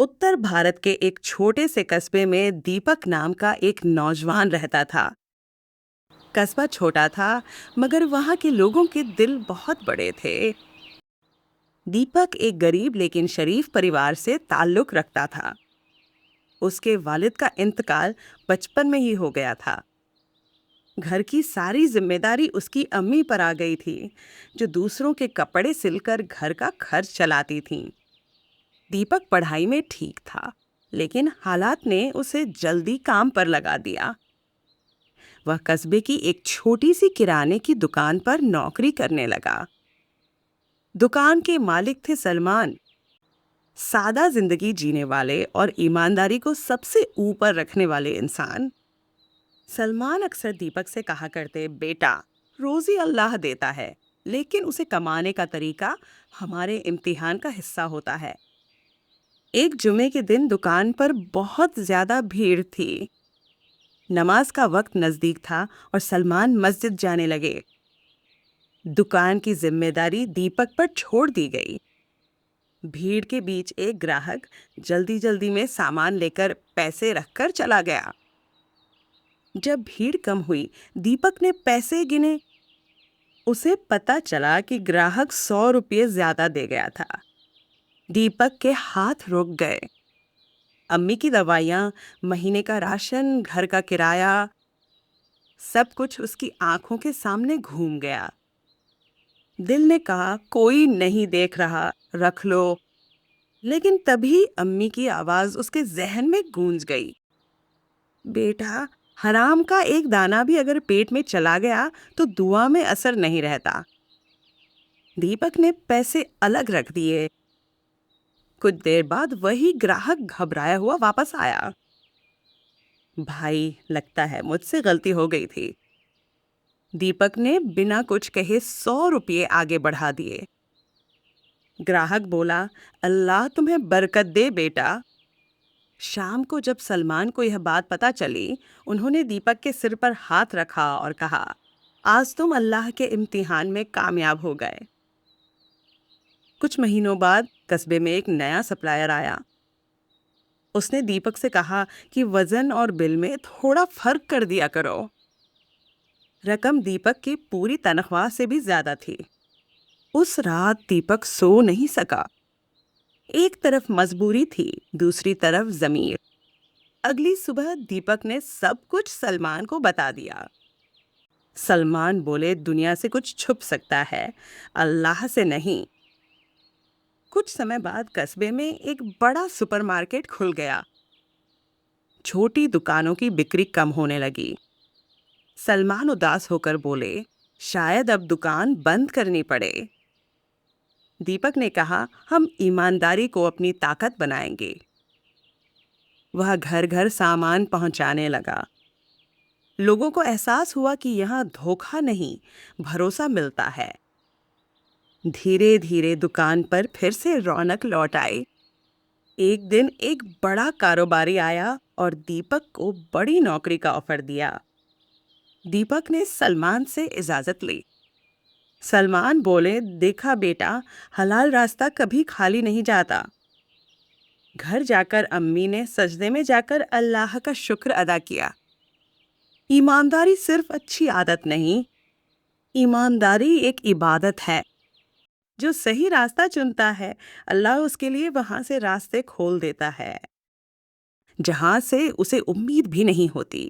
उत्तर भारत के एक छोटे से कस्बे में दीपक नाम का एक नौजवान रहता था। कस्बा छोटा था, मगर वहाँ के लोगों के दिल बहुत बड़े थे। दीपक एक गरीब लेकिन शरीफ परिवार से ताल्लुक रखता था। उसके वालिद का इंतकाल बचपन में ही हो गया था। घर की सारी जिम्मेदारी उसकी अम्मी पर आ गई थी, जो दूसरों के कपड़े सिलकर घर का खर्च चलाती थीं। दीपक पढ़ाई में ठीक था, लेकिन हालात ने उसे जल्दी काम पर लगा दिया। वह कस्बे की एक छोटी सी किराने की दुकान पर नौकरी करने लगा। दुकान के मालिक थे सलमान, सादा जिंदगी जीने वाले और ईमानदारी को सबसे ऊपर रखने वाले इंसान। सलमान अक्सर दीपक से कहा करते, बेटा, रोजी अल्लाह देता है, लेकिन उसे कमाने का तरीका हमारे इम्तिहान का हिस्सा होता है। एक जुमे के दिन दुकान पर बहुत ज्यादा भीड़ थी। नमाज का वक्त नजदीक था और सलमान मस्जिद जाने लगे। दुकान की जिम्मेदारी दीपक पर छोड़ दी गई। भीड़ के बीच एक ग्राहक जल्दी जल्दी में सामान लेकर पैसे रखकर चला गया। जब भीड़ कम हुई, दीपक ने पैसे गिने। उसे पता चला कि ग्राहक 100 रुपये ज्यादा दे गया था। दीपक के हाथ रुक गए। अम्मी की दवाइयाँ, महीने का राशन, घर का किराया, सब कुछ उसकी आंखों के सामने घूम गया। दिल ने कहा, कोई नहीं देख रहा, रख लो। लेकिन तभी अम्मी की आवाज उसके जहन में गूंज गई, बेटा, हराम का एक दाना भी अगर पेट में चला गया तो दुआ में असर नहीं रहता। दीपक ने पैसे अलग रख दिए। कुछ देर बाद वही ग्राहक घबराया हुआ वापस आया। भाई, लगता है मुझसे गलती हो गई थी। दीपक ने बिना कुछ कहे 100 रुपये आगे बढ़ा दिए। ग्राहक बोला, अल्लाह तुम्हें बरकत दे बेटा। शाम को जब सलमान को यह बात पता चली, उन्होंने दीपक के सिर पर हाथ रखा और कहा, आज तुम अल्लाह के इम्तिहान में कामयाब हो गए। कुछ महीनों बाद कस्बे में एक नया सप्लायर आया। उसने दीपक से कहा कि वजन और बिल में थोड़ा फर्क कर दिया करो। रकम दीपक की पूरी तनख्वाह से भी ज्यादा थी। उस रात दीपक सो नहीं सका। एक तरफ मजबूरी थी, दूसरी तरफ जमीर। अगली सुबह दीपक ने सब कुछ सलमान को बता दिया। सलमान बोले, दुनिया से कुछ छुप सकता है, अल्लाह से नहीं। कुछ समय बाद कस्बे में एक बड़ा सुपरमार्केट खुल गया। छोटी दुकानों की बिक्री कम होने लगी। सलमान उदास होकर बोले, शायद अब दुकान बंद करनी पड़े। दीपक ने कहा, हम ईमानदारी को अपनी ताकत बनाएंगे। वह घर घर सामान पहुंचाने लगा। लोगों को एहसास हुआ कि यहाँ धोखा नहीं, भरोसा मिलता है। धीरे धीरे दुकान पर फिर से रौनक लौट आई। एक दिन एक बड़ा कारोबारी आया और दीपक को बड़ी नौकरी का ऑफर दिया। दीपक ने सलमान से इजाजत ली। सलमान बोले, देखा बेटा, हलाल रास्ता कभी खाली नहीं जाता। घर जाकर अम्मी ने सजदे में जाकर अल्लाह का शुक्र अदा किया। ईमानदारी सिर्फ अच्छी आदत नहीं, ईमानदारी एक इबादत है। जो सही रास्ता चुनता है, अल्लाह उसके लिए वहां से रास्ते खोल देता है, जहां से उसे उम्मीद भी नहीं होती।